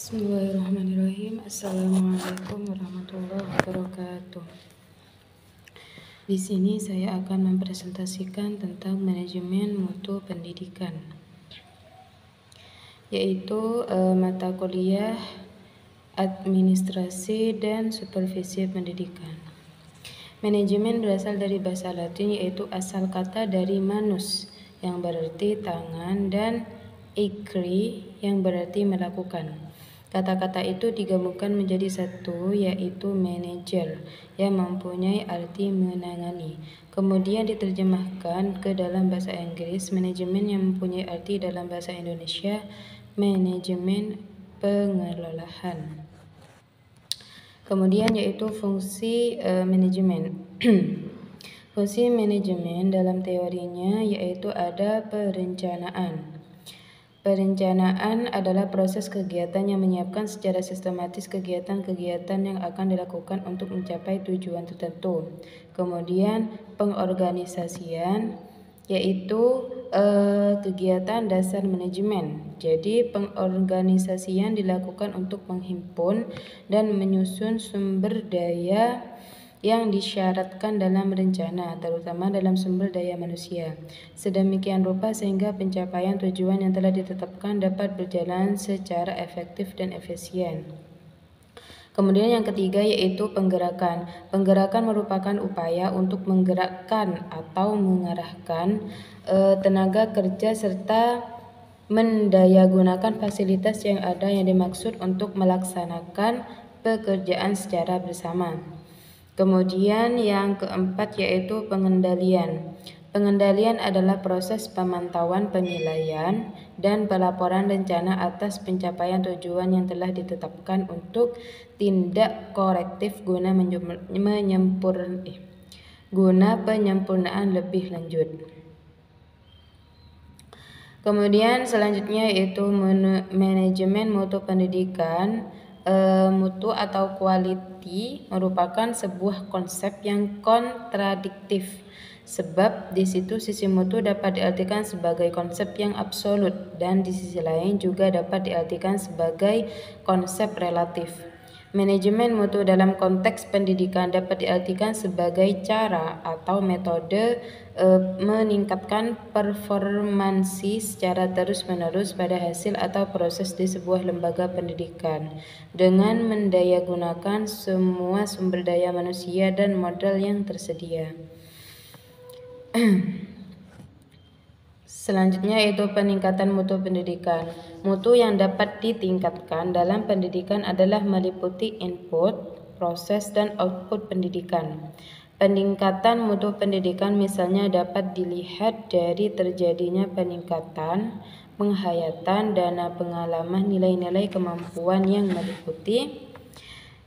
Bismillahirrahmanirrahim. Assalamualaikum warahmatullahi wabarakatuh. Di sini saya akan mempresentasikan tentang manajemen mutu pendidikan, yaitu mata kuliah administrasi dan supervisi pendidikan. Manajemen berasal dari bahasa Latin, yaitu asal kata dari manus yang berarti tangan dan icri yang berarti melakukan. Kata-kata itu digabungkan menjadi satu, yaitu manager, yang mempunyai arti menangani. Kemudian diterjemahkan ke dalam bahasa Inggris, manajemen yang mempunyai arti dalam bahasa Indonesia, manajemen pengelolaan. Kemudian yaitu fungsi manajemen. Fungsi manajemen dalam teorinya yaitu ada perencanaan. Perencanaan adalah proses kegiatan yang menyiapkan secara sistematis kegiatan-kegiatan yang akan dilakukan untuk mencapai tujuan tertentu. Kemudian pengorganisasian yaitu kegiatan dasar manajemen. Jadi pengorganisasian dilakukan untuk menghimpun dan menyusun sumber daya yang disyaratkan dalam rencana, terutama dalam sumber daya manusia, sedemikian rupa sehingga pencapaian tujuan yang telah ditetapkan dapat berjalan secara efektif dan efisien. Kemudian yang ketiga yaitu penggerakan. Penggerakan merupakan upaya untuk menggerakkan atau mengarahkan tenaga kerja serta mendayagunakan fasilitas yang ada yang dimaksud untuk melaksanakan pekerjaan secara bersama. Kemudian yang keempat yaitu pengendalian. Pengendalian adalah proses pemantauan, penilaian, dan pelaporan rencana atas pencapaian tujuan yang telah ditetapkan untuk tindak korektif guna penyempurnaan lebih lanjut. Kemudian selanjutnya yaitu manajemen mutu pendidikan. Mutu atau quality merupakan sebuah konsep yang kontradiktif, sebab di situ sisi mutu dapat diartikan sebagai konsep yang absolut dan di sisi lain juga dapat diartikan sebagai konsep relatif. Manajemen mutu dalam konteks pendidikan dapat diartikan sebagai cara atau metode meningkatkan performansi secara terus-menerus pada hasil atau proses di sebuah lembaga pendidikan dengan mendayagunakan semua sumber daya manusia dan modal yang tersedia. Selanjutnya yaitu peningkatan mutu pendidikan. Mutu yang dapat ditingkatkan dalam pendidikan adalah meliputi input, proses, dan output pendidikan. Peningkatan mutu pendidikan misalnya dapat dilihat dari terjadinya peningkatan penghayatan dana pengalaman nilai-nilai kemampuan yang meliputi.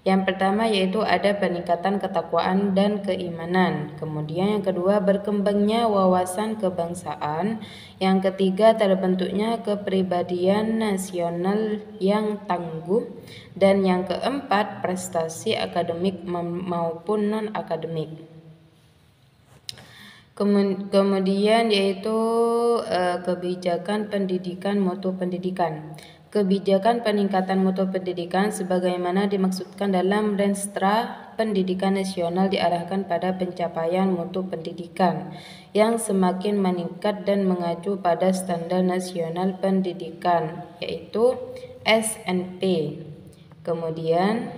Yang pertama yaitu ada peningkatan ketakwaan dan keimanan. Kemudian yang kedua berkembangnya wawasan kebangsaan. Yang ketiga terbentuknya kepribadian nasional yang tangguh. Dan yang keempat prestasi akademik maupun non-akademik. Kemudian yaitu kebijakan pendidikan mutu pendidikan. Kebijakan peningkatan mutu pendidikan sebagaimana dimaksudkan dalam Renstra Pendidikan Nasional diarahkan pada pencapaian mutu pendidikan yang semakin meningkat dan mengacu pada Standar Nasional Pendidikan yaitu SNP. Kemudian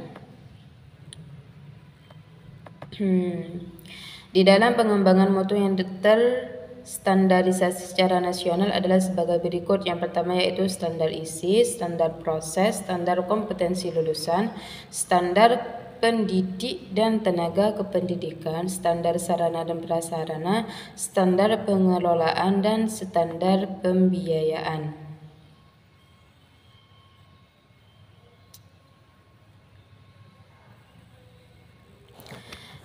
di dalam pengembangan mutu yang terstandarisasi secara nasional adalah sebagai berikut. Yang pertama yaitu standar isi, standar proses, standar kompetensi lulusan, standar pendidik dan tenaga kependidikan, standar sarana dan prasarana, standar pengelolaan, dan standar pembiayaan.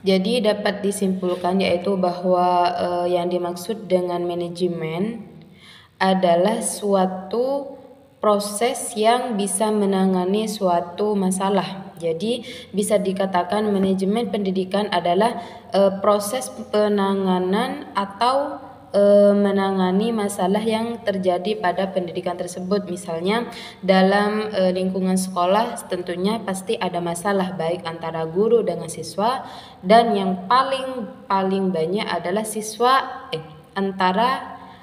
Jadi dapat disimpulkan yaitu bahwa yang dimaksud dengan manajemen adalah suatu proses yang bisa menangani suatu masalah. Jadi bisa dikatakan manajemen pendidikan adalah proses penanganan atau menangani masalah yang terjadi pada pendidikan tersebut. Misalnya dalam lingkungan sekolah tentunya pasti ada masalah baik antara guru dengan siswa, dan yang paling banyak adalah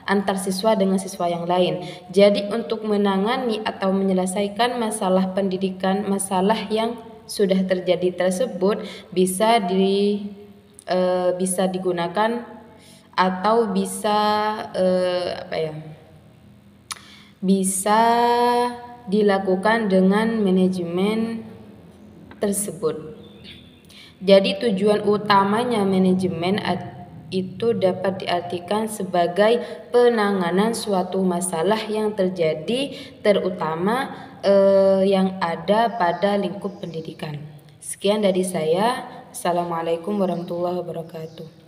antar siswa dengan siswa yang lain. Jadi untuk menangani atau menyelesaikan masalah pendidikan, masalah yang sudah terjadi tersebut bisa digunakan atau bisa dilakukan dengan manajemen tersebut. Jadi tujuan utamanya manajemen itu dapat diartikan sebagai penanganan suatu masalah yang terjadi, terutama yang ada pada lingkup pendidikan. Sekian dari saya. Assalamualaikum warahmatullahi wabarakatuh.